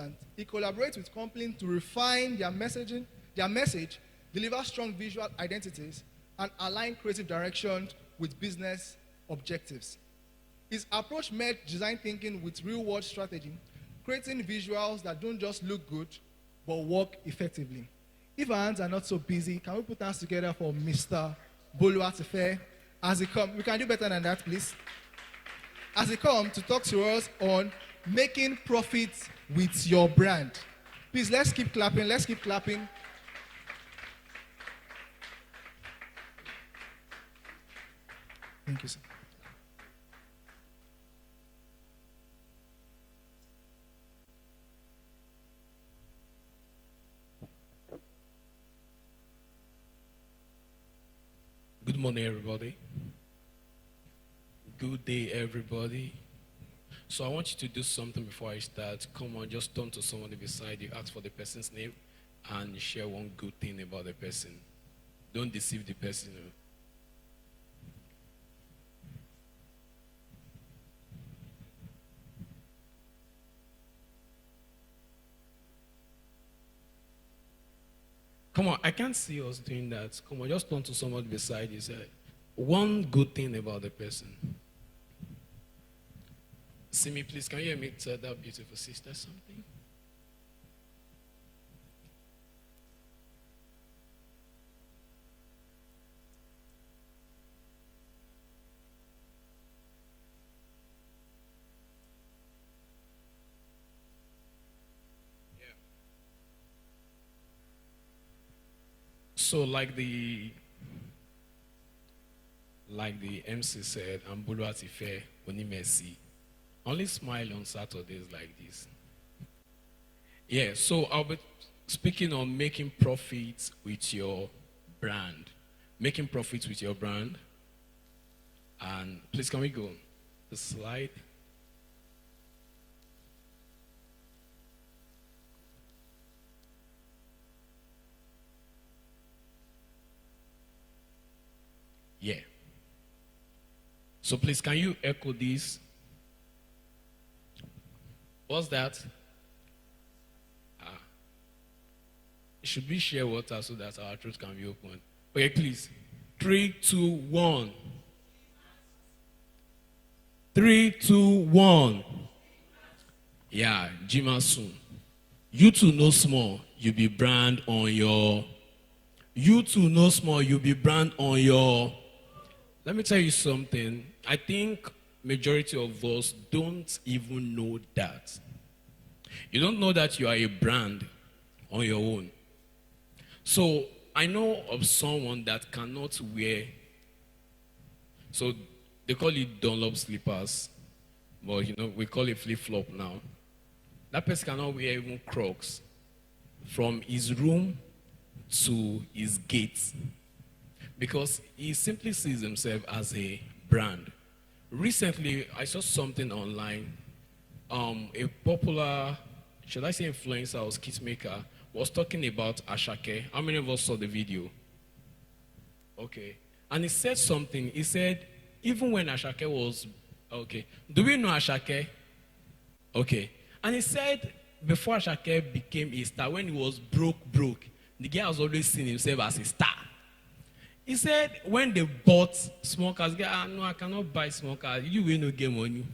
consultant. He collaborates with companies to refine their messaging, their message, deliver strong visual identities, and align creative direction with business objectives. His approach merged design thinking with real-world strategy, creating visuals that don't just look good, but work effectively. If our hands are not so busy, can we put hands together for Mr. Boluwatife as he comes? We can do better than that, please. As he comes to talk to us on making profits with your brand. Please, let's keep clapping, let's keep clapping. Thank you, sir. Good morning, everybody. Good day, everybody. So I want you to do something before I start. Come on, just turn to somebody beside you, ask for the person's name, and share one good thing about the person. Don't deceive the person. Come on, I can't see us doing that. Come on, just turn to somebody beside you. Say one good thing about the person. See me, please. Can you hear me tell that beautiful sister something? So like the MC said, I'm Boluwatife Onimesi. Only smile on Saturdays like this. Yeah, so I'll be speaking on making profits with your brand. Making profits with your brand. And please, can we go the slide? Yeah. So please, can you echo this? What's that? Should we share water so that our throat can be open? Okay, please. 3, 2, 1. 3, 2, 1. Yeah, Jima soon. You too know small, you be brand on your. You too know small, you be brand on your. Let me tell you something. I think majority of us don't even know that. You don't know that you are a brand on your own. So I know of someone that cannot wear, so they call it Dunlop slippers, but we call it flip-flop now. That person cannot wear even Crocs from his room to his gate because he simply sees himself as a brand. Recently, I saw something online. A popular, should I say influencer or skit maker, was talking about Ashake. How many of us saw the video? Okay. And he said something. He said, even when Ashake was, okay. Do we know Ashake? Okay. And he said, before Ashake became a star, when he was broke, the guy has always seen himself as a star. He said, when they bought small cars, no, I cannot buy small cars. You will not get money.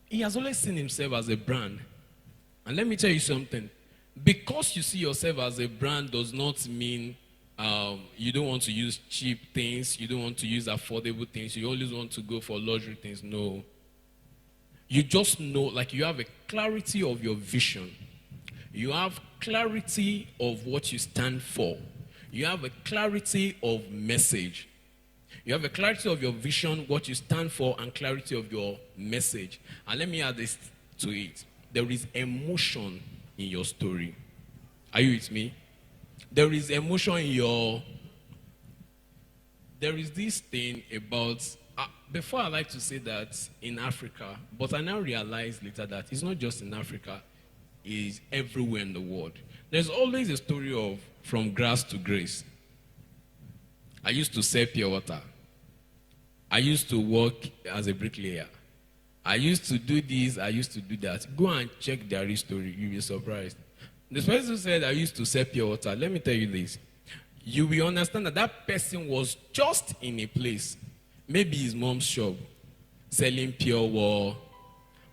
He has always seen himself as a brand. And let me tell you something. Because you see yourself as a brand does not mean you don't want to use cheap things, you don't want to use affordable things, you always want to go for luxury things. No. You just know, like you have a clarity of your vision. You have clarity of what you stand for. You have a clarity of message. You have a clarity of your vision, what you stand for, and clarity of your message. And let me add this to it. There is emotion in your story. Are you with me? There is emotion in your... There is this thing about... before I like to say that in Africa, but I now realize later that it's not just in Africa, it's everywhere in the world. There's always a story of from grass to grace. I used to sell pure water. I used to work as a bricklayer. I used to do this, I used to do that. Go and check their history. You'll be surprised. The person who said I used to sell pure water, let me tell you this. You will understand that that person was just in a place, maybe his mom's shop, selling pure water.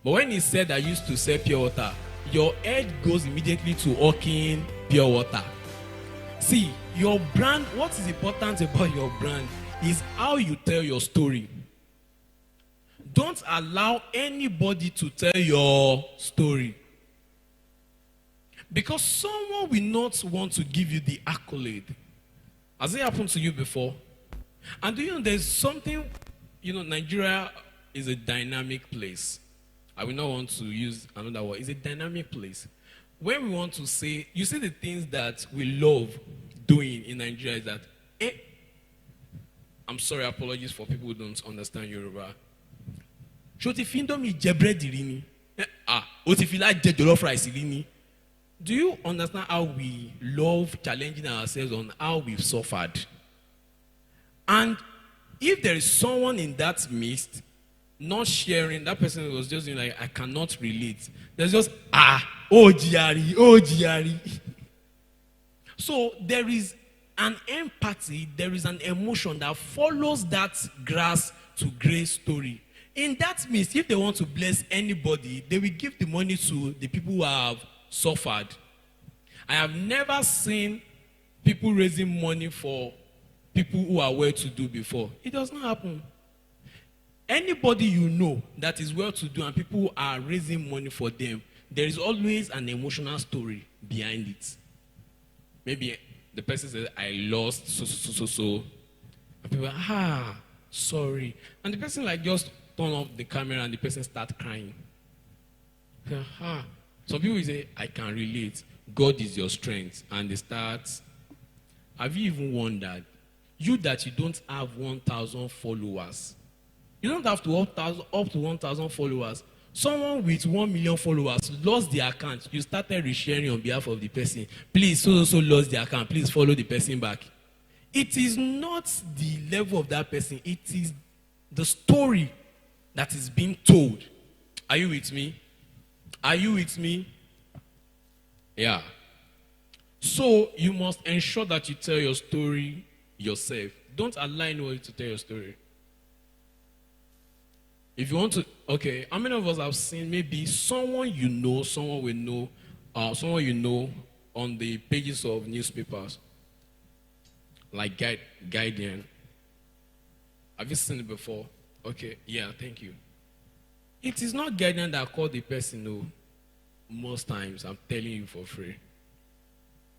But when he said I used to sell pure water, your head goes immediately to hawking pure water. See, your brand, what is important about your brand is how you tell your story. Don't allow anybody to tell your story. Because someone will not want to give you the accolade. Has it happened to you before? And do you know there's something, Nigeria is a dynamic place. I will not want to use another word. It's a dynamic place. When we want to say, you see the things that we love doing in Nigeria is that, I'm sorry, apologies for people who don't understand Yoruba. Do you understand how we love challenging ourselves on how we've suffered? And if there is someone in that midst not sharing, that person was just like, I cannot relate. There's just, GRE. So there is an empathy, there is an emotion that follows that grass to grace story. In that midst, if they want to bless anybody, they will give the money to the people who have suffered. I have never seen people raising money for people who are well-to-do before. It does not happen. Anybody you know that is well-to-do and people are raising money for them, there is always an emotional story behind it. Maybe the person says, I lost so. And people are, sorry. And the person just turn off the camera and the person start crying. Some people say, I can relate. God is your strength. And they start. Have you even wondered? You that you don't have 1,000 followers. You don't have to up to 1,000 followers. Someone with 1 million followers lost their account. You started resharing on behalf of the person. Please, so lost the account. Please follow the person back. It is not the level of that person. It is the story that is being told. Are you with me? Are you with me? Yeah. So you must ensure that you tell your story yourself. Don't allow anybody to tell your story. If you want to, okay, how many of us have seen maybe someone you know, someone you know on the pages of newspapers, like Guardian? Have you seen it before? Okay, yeah, thank you. It is not Guardian that called the person, no. Most times, I'm telling you for free.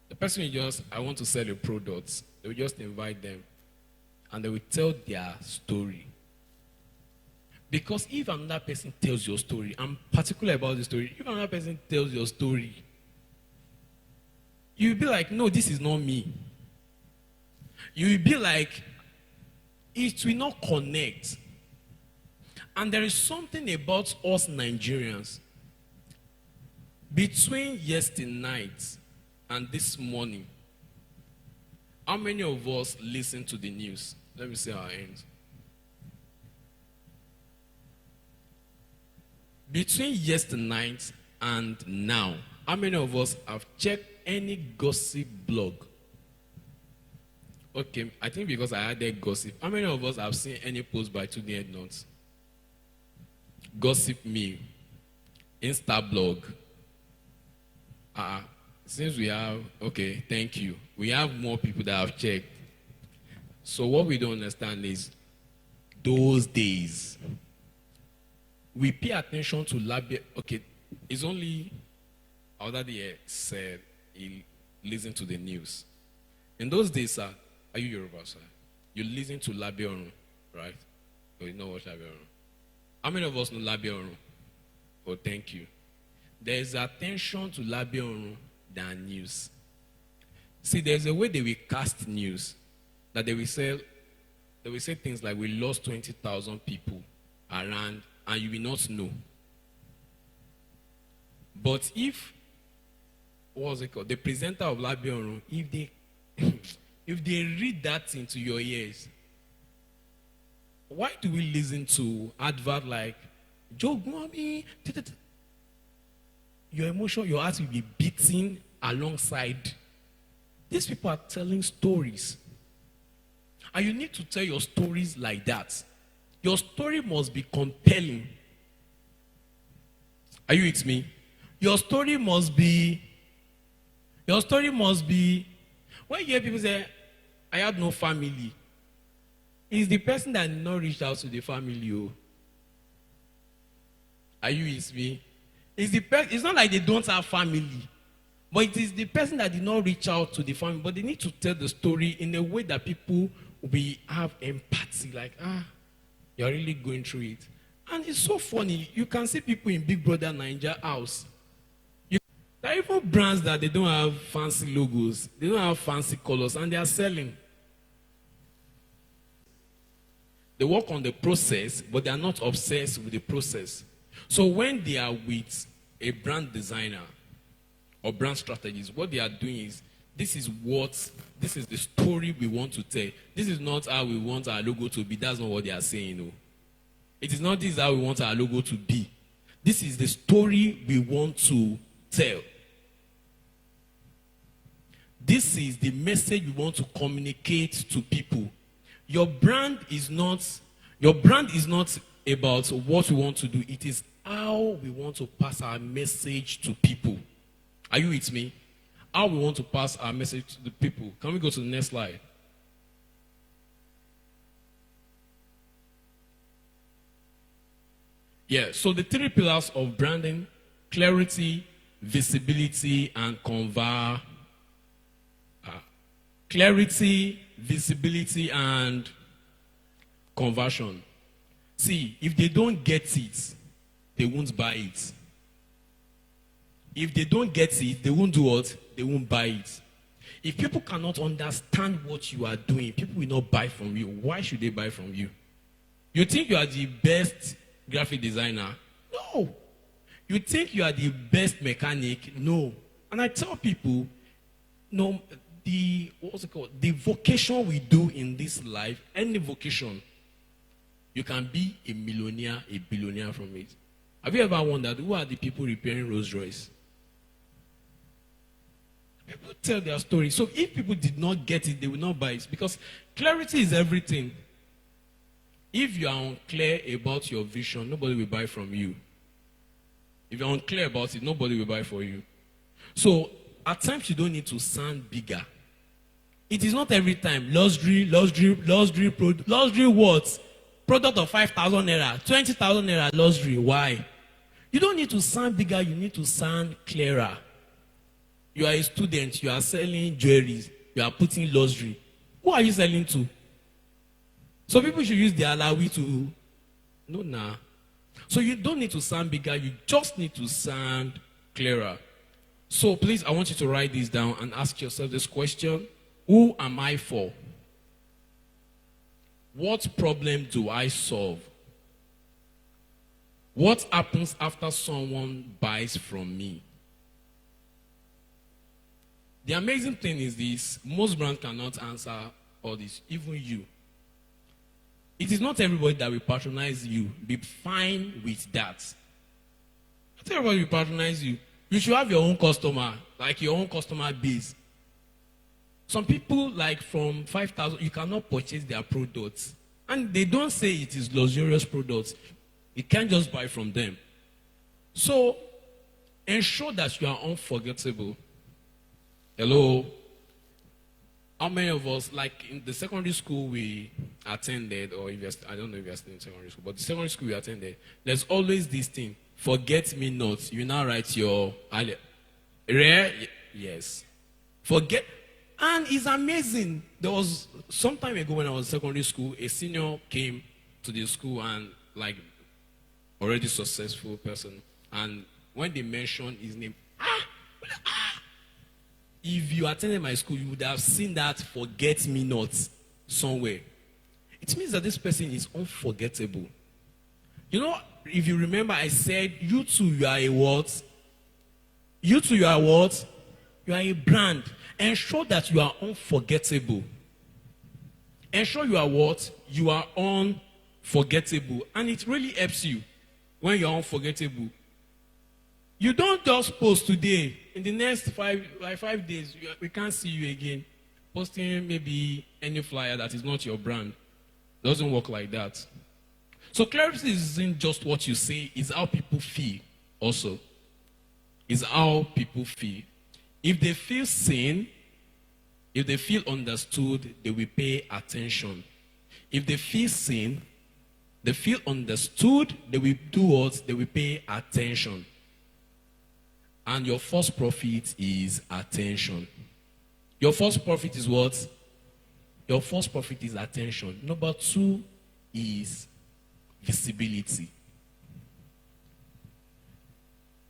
The person will just, I want to sell a product. They will just invite them, and they will tell their story. Because if another person tells your story, I'm particular about the story. If another person tells your story, you'll be like, no, this is not me. You'll be like, it will not connect. And there is something about us Nigerians. Between yesterday night and this morning, how many of us listen to the news? Let me see our hands. Between yesterday night and now, how many of us have checked any gossip blog? Okay, I think because I added gossip. How many of us have seen any post by Tunde Ednuts? Gossip Me, Insta blog. Since we have, okay, thank you. We have more people that have checked. So what we don't understand is those days, we pay attention to okay, it's only our daddy said he listened to the news. In those days, sir, are you Yoruba, sir? You listen to Labe Orun, right? Or you know what Labe Orun? How many of us know Labe Orun? Oh, thank you. There is attention to Labe Orun than news. See, there's a way they will cast news that they will say things like we lost 20,000 people around and you will not know. But if, what's it called? The presenter of Labe Orun, if they read that into your ears, why do we listen to advert like Joke, mommy. Your emotion, your heart will be beating alongside. These people are telling stories. And you need to tell your stories like that. Your story must be compelling. Are you with me? Your story must be, when you hear people say, I had no family, it's the person that did not reach out to the family. Oh. Are you with me? It's not like they don't have family, but it is the person that did not reach out to the family. But they need to tell the story in a way that people will have empathy, like, you're really going through it. And it's so funny. You can see people in Big Brother Naija house. There are even brands that they don't have fancy logos, they don't have fancy colors, and they are selling. They work on the process, but they are not obsessed with the process. So when they are with a brand designer or brand strategist, what they are doing is, this is the story we want to tell. This is not how we want our logo to be. That's not what they are saying. No. It is not this is how we want our logo to be. This is the story we want to tell. This is the message we want to communicate to people. Your brand is not about what we want to do. It is how we want to pass our message to people. Are you with me? How we want to pass our message to the people. Can we go to the next slide? Yeah, so the three pillars of branding: clarity, visibility, and clarity, visibility, and conversion. See, if they don't get it, they won't buy it. If they don't get it, they won't do what? They won't buy it. If people cannot understand what you are doing, people will not buy from you. Why should they buy from you? You think you are the best graphic designer? No. You think you are the best mechanic? No. And I tell people, no, the vocation we do in this life, any vocation, you can be a millionaire, a billionaire from it. Have you ever wondered who are the people repairing Rolls Royce? People tell their story. So if people did not get it, they will not buy it, because clarity is everything. If you are unclear about your vision, nobody will buy from you. If you're unclear about it, nobody will buy for you. So at times you don't need to sound bigger. It is not every time luxury what? Product of 5,000 naira, 20,000 naira luxury. Why? You don't need to sound bigger, you need to sound clearer. You are a student, you are selling jewelry, you are putting luxury. Who are you selling to? So people should use the alawi to, no, nah. So you don't need to sound bigger, you just need to sound clearer. So please, I want you to write this down and ask yourself this question: who am I for? What problem do I solve? What happens after someone buys from me? The amazing thing is this: most brands cannot answer all this, even you. It is not everybody that will patronize you. Be fine with that. Not everybody will patronize you. You should have your own customer, like your own customer base. Some people, like from 5,000, you cannot purchase their products. And they don't say it is luxurious products. You can't just buy from them. So, ensure that you are unforgettable. Hello? How many of us, like in the secondary school we attended, or I don't know if you're still in secondary school, but the secondary school we attended, there's always this thing: forget me not. You now write your rare, yes. Forget, and it's amazing. There was some time ago when I was in secondary school, a senior came to the school, and like already successful person, and when they mentioned his name, if you attended my school, you would have seen that forget me not somewhere. It means that this person is unforgettable. You know, if you remember, I said, you too, you are a what? You too, you are what? You are a brand. Ensure that you are unforgettable. Ensure you are what? You are unforgettable. And it really helps you. when you're unforgettable. You don't just post today. In the next 5 days, we can't see you again. Posting maybe any flyer that is not your brand. Doesn't work like that. So clarity isn't just what you say, it's how people feel also. It's how people feel. If they feel seen, if they feel understood, they will pay attention. If they feel seen, they feel understood, they will do what? They will pay attention. And your first profit is attention. Your first profit is what? Your first profit is attention. Number 2 is visibility.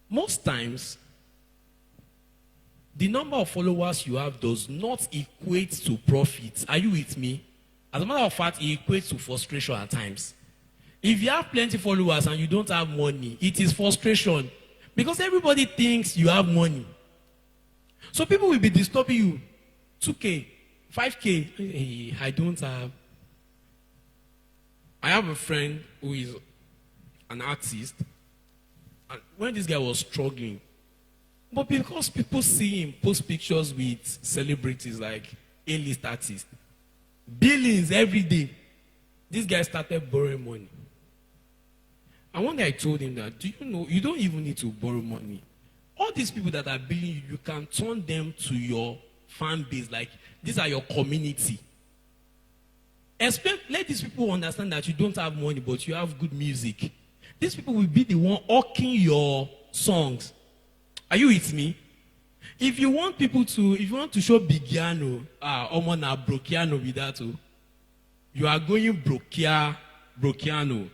Most times, the number of followers you have does not equate to profit. Are you with me? As a matter of fact, it equates to frustration at times. If you have plenty of followers and you don't have money, it is frustration. Because everybody thinks you have money. So people will be disturbing you. 2K, 5K. Hey, I don't have. I have a friend who is an artist. And when this guy was struggling, but because people see him post pictures with celebrities like A-list artists, billions every day, this guy started borrowing money. And one day I told him that, do you know, you don't even need to borrow money. All these people that are billing you, you can turn them to your fan base. Like, these are your community. Let these people understand that you don't have money, but you have good music. These people will be the one hawking your songs. Are you with me? If you want to show Bigiano, Omona Brokiano with that, you are going Brokiano.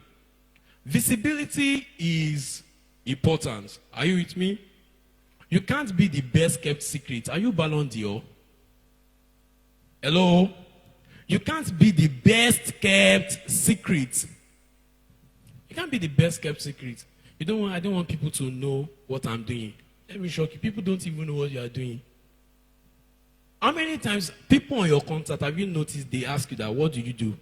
Visibility is important. Are you with me? You can't be the best kept secret. Are you Ballon d'Or? Hello? You can't be the best kept secret. You can't be the best kept secret. I don't want people to know what I'm doing. Let me shock you. People don't even know what you are doing. How many times people on your contact, have you noticed they ask you that, what do you do?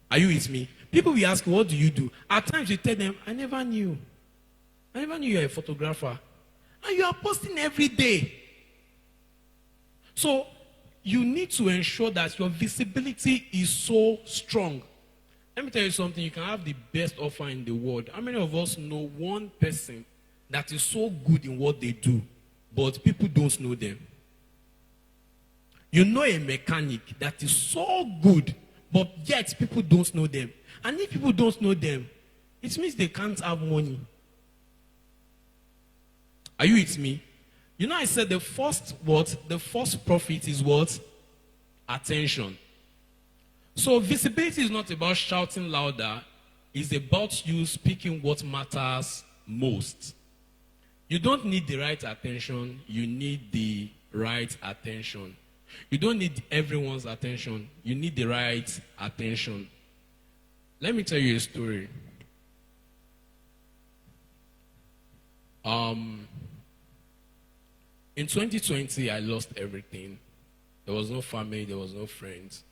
Are you with me? People will ask you, what do you do? At times you tell them, I never knew. I never knew you're a photographer. And you are posting every day. So you need to ensure that your visibility is so strong. Let me tell you something. You can have the best offer in the world. How many of us know one person that is so good in what they do, but people don't know them? You know a mechanic that is so good, but yet people don't know them. And if people don't know them, it means they can't have money. Are you with me? You know, I said the first profit is what? Attention. So visibility is not about shouting louder. It's about you speaking what matters most. You don't need the right attention. You need the right attention. You don't need everyone's attention. You need the right attention. Let me tell you a story. In 2020, I lost everything. There was no family, there was no friends.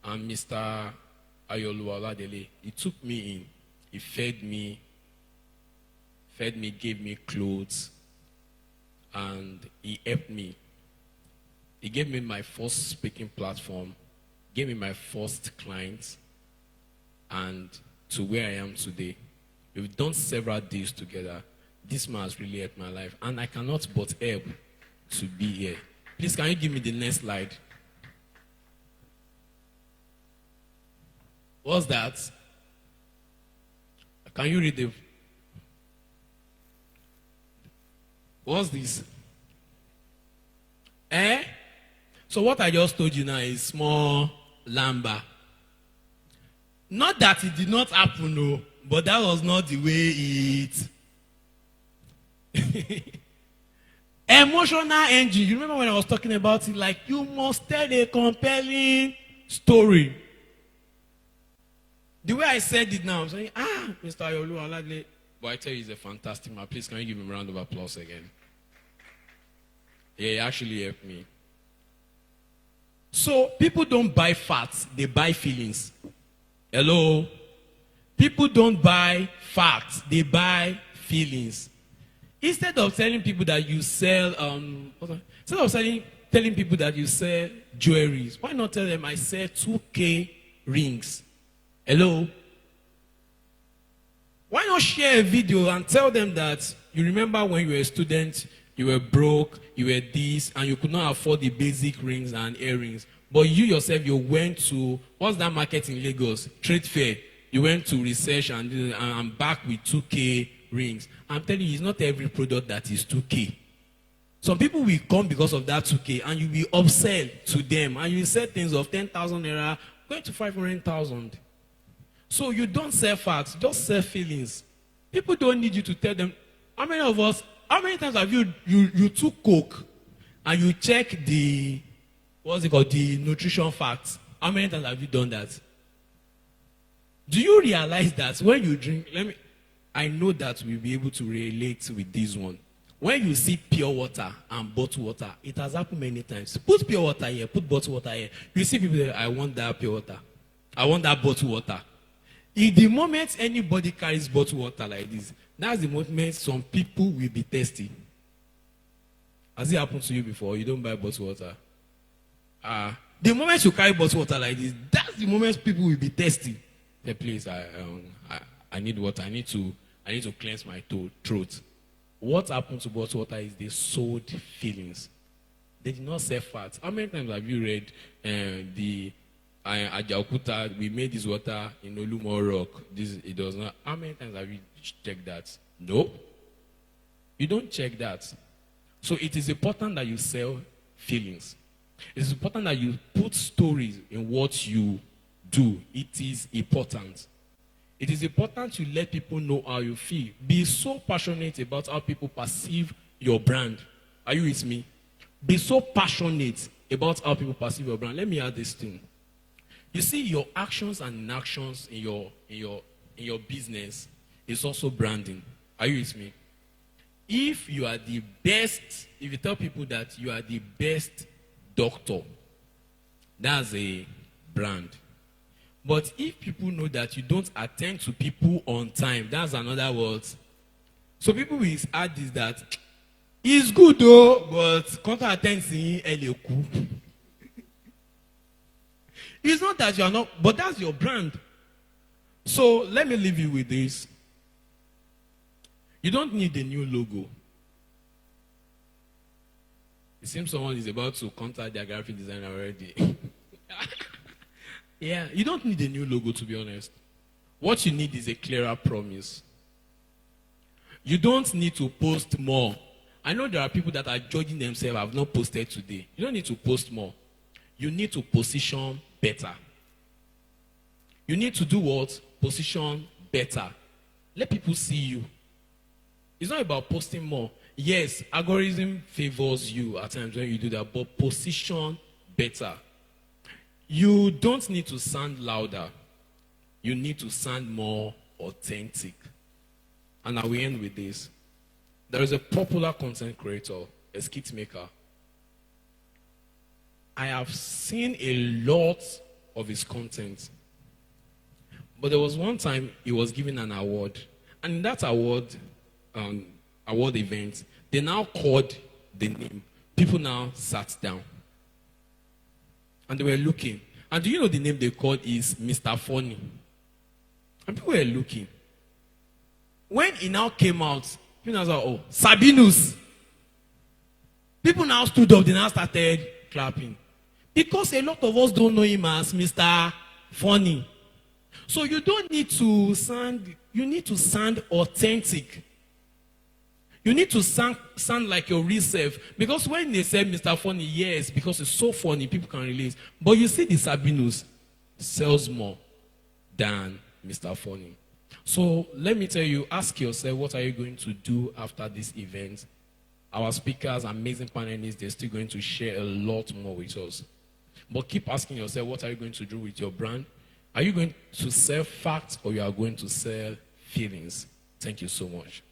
And Mr. Ayoluwa Oladele, he took me in. He fed me, gave me clothes, and he helped me. He gave me my first speaking platform, gave me my first client, and to where I am today. We've done several deals together. This man has really helped my life, and I cannot but help to be here. Please, can you give me the next slide? What's that? Can you read the... What's this? So what I just told you now is small lamba. Not that it did not happen, no, but that was not the way it... Emotional engine. You remember when I was talking about it? Like, you must tell a compelling story. The way I said it now, I'm saying, Mr. Ayoluwa Oladele. But I tell you, he's a fantastic man. Please, can you give him a round of applause again? Yeah, he actually helped me. So, people don't buy facts, they buy feelings. Hello? People don't buy facts, they buy feelings. Instead of telling people that you sell, telling people that you sell jewelries, why not tell them I sell 2K rings? Hello? Why not share a video and tell them that you remember when you were a student, you were broke, you were this, and you could not afford the basic rings and earrings. But you yourself, you went to, what's that market in Lagos? Trade fair. You went to research and I'm back with 2K rings. I'm telling you, it's not every product that is 2K. Some people will come because of that 2K and you will upsell to them and you sell things of 10,000 naira going to 500,000. So you don't sell facts, just sell feelings. People don't need you to tell them. How many times have you took Coke and you check the, the nutrition facts? How many times have you done that? Do you realize that when you drink, I know that we'll be able to relate with this one. When you see pure water and bottled water, it has happened many times. Put pure water here, put bottled water here. You see people say, I want that pure water. I want that bottled water. In the moment anybody carries bottled water like this, that's the moment some people will be thirsty. Has it happened to you before? You don't buy bottled water. The moment you carry bottled water like this, that's the moment people will be thirsty. Hey, please, I need water. I need to cleanse my throat. What happened to bottled water is they sold feelings. They did not sell facts. How many times have you read the Ajaokuta, we made this water in Olumo Rock? It does not. How many times have you checked that? No. You don't check that. So it is important that you sell feelings. It is important that you put stories in what you do. It is important. It is important to let people know how you feel. Be so passionate about how people perceive your brand. Are you with me? Be so passionate about how people perceive your brand. Let me add this thing. You see, your actions and inactions in your business is also branding. Are you with me? If you are the best, if you tell people that you are the best doctor, that's a brand. But if people know that you don't attend to people on time, that's another word. So people will add this that it's good though, but can't attend to Eleku. It's not that you are not, but that's your brand. So let me leave you with this. You don't need a new logo. It seems someone is about to contact their graphic designer already. Yeah, you don't need a new logo, to be honest. What you need is a clearer promise. You don't need to post more. I know there are people that are judging themselves, have not posted today. You don't need to post more. You need to position better. You need to do what? Position better. Let people see you. It's not about posting more. Yes, algorithm favors you at times when you do that, but position better. You don't need to sound louder. You need to sound more authentic. And I will end with this. There is a popular content creator, a skit maker. I have seen a lot of his content. But there was one time he was given an award. And in that award event, they now called the name. People now sat down. And they were looking. And do you know the name they called is Mr. Funny? And people were looking. When he now came out, people now said, oh, Sabinus. People now stood up, they now started clapping. Because a lot of us don't know him as Mr. Funny. So you don't need to sound, you need to sound authentic. You need to sound like your real self. Because when they say Mr. Funny, yes, because it's so funny, people can relate. But you see the Sabinus sells more than Mr. Funny. So let me tell you, ask yourself, what are you going to do after this event? Our speakers, amazing panelists, they're still going to share a lot more with us. But keep asking yourself, what are you going to do with your brand? Are you going to sell facts or you are going to sell feelings? Thank you so much.